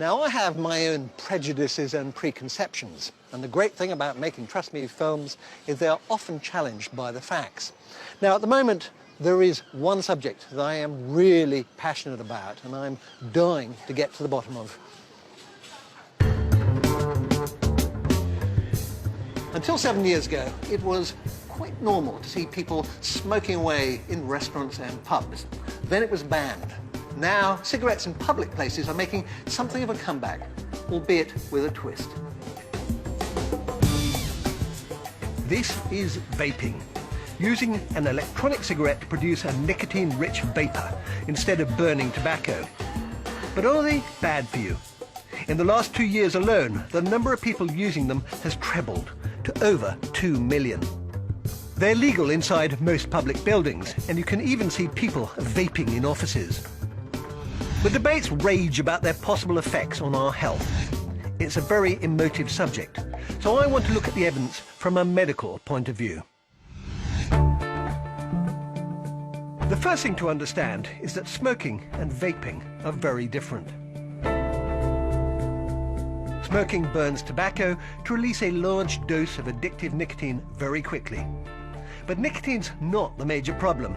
Now, I have my own prejudices and preconceptions, and the great thing about making Trust Me films is they are often challenged by the facts. Now, at the moment, there is one subject that I am really passionate about, and I'm dying to get to the bottom of. Until 7 years ago, it was quite normal to see people smoking away in restaurants and pubs. Then it was banned. Now, cigarettes in public places are making something of a comeback, albeit with a twist. This is vaping, using an electronic cigarette to produce a nicotine-rich vapor instead of burning tobacco. But are they bad for you? In the last 2 years alone, the number of people using them has trebled to over 2 million. They're legal inside most public buildings, and you can even see people vaping in offices. The debates rage about their possible effects on our health. It's a very emotive subject, so I want to look at the evidence from a medical point of view. The first thing to understand is that smoking and vaping are very different. Smoking burns tobacco to release a large dose of addictive nicotine very quickly. But nicotine's not the major problem.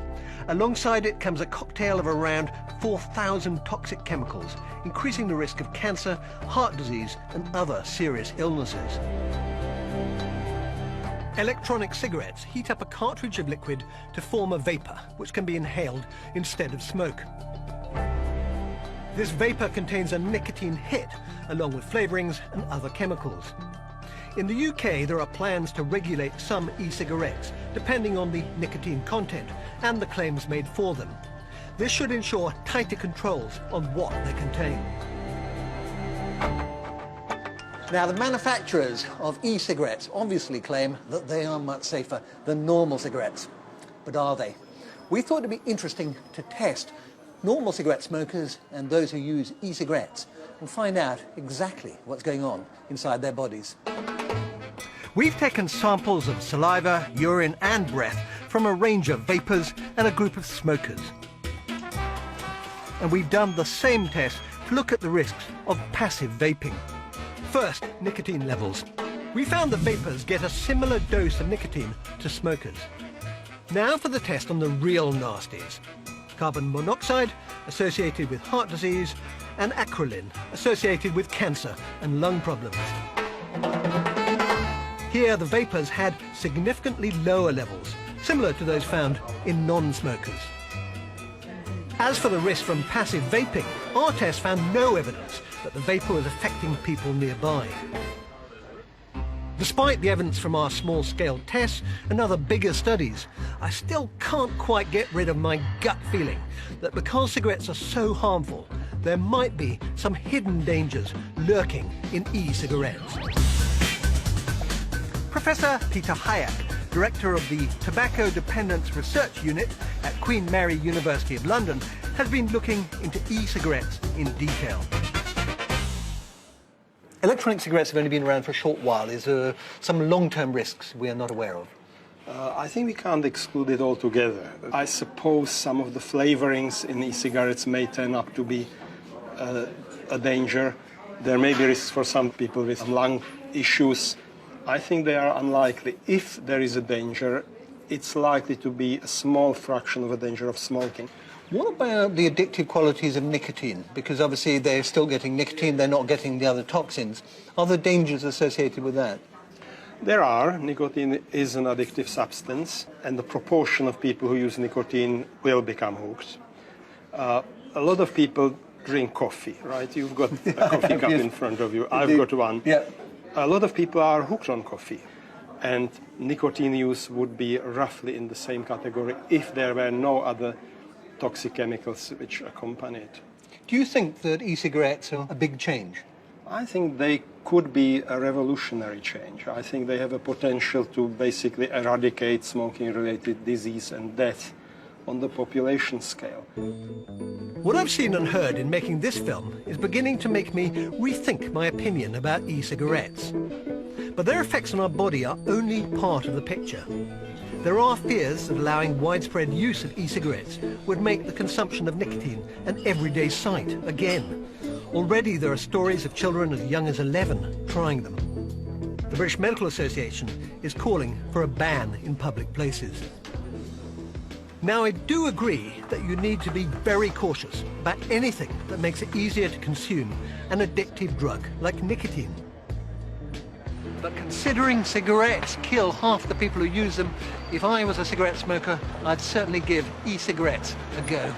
Alongside it comes a cocktail of around 4,000 toxic chemicals, increasing the risk of cancer, heart disease, and other serious illnesses. Electronic cigarettes heat up a cartridge of liquid to form a vapor, which can be inhaled instead of smoke. This vapor contains a nicotine hit, along with flavourings and other chemicals. In the UK, there are plans to regulate some e-cigarettes, depending on the nicotine content and the claims made for them. This should ensure tighter controls on what they contain. Now, the manufacturers of e-cigarettes obviously claim that they are much safer than normal cigarettes. But are they? We thought it'd be interesting to test normal cigarette smokers and those who use e-cigarettes and find out exactly what's going on inside their bodies. We've taken samples of saliva, urine and breath from a range of vapors and a group of smokers. And we've done the same test to look at the risks of passive vaping. First, nicotine levels. We found that vapors get a similar dose of nicotine to smokers. Now for the test on the real nasties. Carbon monoxide, associated with heart disease, and acrolein, associated with cancer and lung problems. Here, the vapors had significantly lower levels, similar to those found in non-smokers. As for the risk from passive vaping, our test found no evidence that the vapor was affecting people nearby. Despite the evidence from our small-scale tests and other bigger studies, I still can't quite get rid of my gut feeling that because cigarettes are so harmful, there might be some hidden dangers lurking in e-cigarettes. Professor Peter Hayek, Director of the Tobacco Dependence Research Unit at Queen Mary University of London, has been looking into e-cigarettes in detail. Electronic cigarettes have only been around for a short while. Is there some long-term risks we are not aware of? I think we can't exclude it altogether. I suppose some of the flavorings in e-cigarettes may turn up to be a danger. There may be risks for some people with lung issues. I think they are unlikely. If there is a danger, it's likely to be a small fraction of a danger of smoking. What about the addictive qualities of nicotine? Because obviously they're still getting nicotine, they're not getting the other toxins. Are there dangers associated with that? There are. Nicotine is an addictive substance, and the proportion of people who use nicotine will become hooked. A lot of people drink coffee, right? You've got a coffee cup in front of you. I've got one. Yeah. A lot of people are hooked on coffee, and nicotine use would be roughly in the same category if there were no other toxic chemicals which accompany it. Do you think that e-cigarettes are a big change? I think they could be a revolutionary change. I think they have a potential to basically eradicate smoking-related disease and death on the population scale. What I've seen and heard in making this film is beginning to make me rethink my opinion about e-cigarettes. But their effects on our body are only part of the picture. There are fears that allowing widespread use of e-cigarettes would make the consumption of nicotine an everyday sight again. Already there are stories of children as young as 11 trying them. The British Medical Association is calling for a ban in public places. Now, I do agree that you need to be very cautious about anything that makes it easier to consume an addictive drug like nicotine. But considering cigarettes kill half the people who use them, if I was a cigarette smoker, I'd certainly give e-cigarettes a go.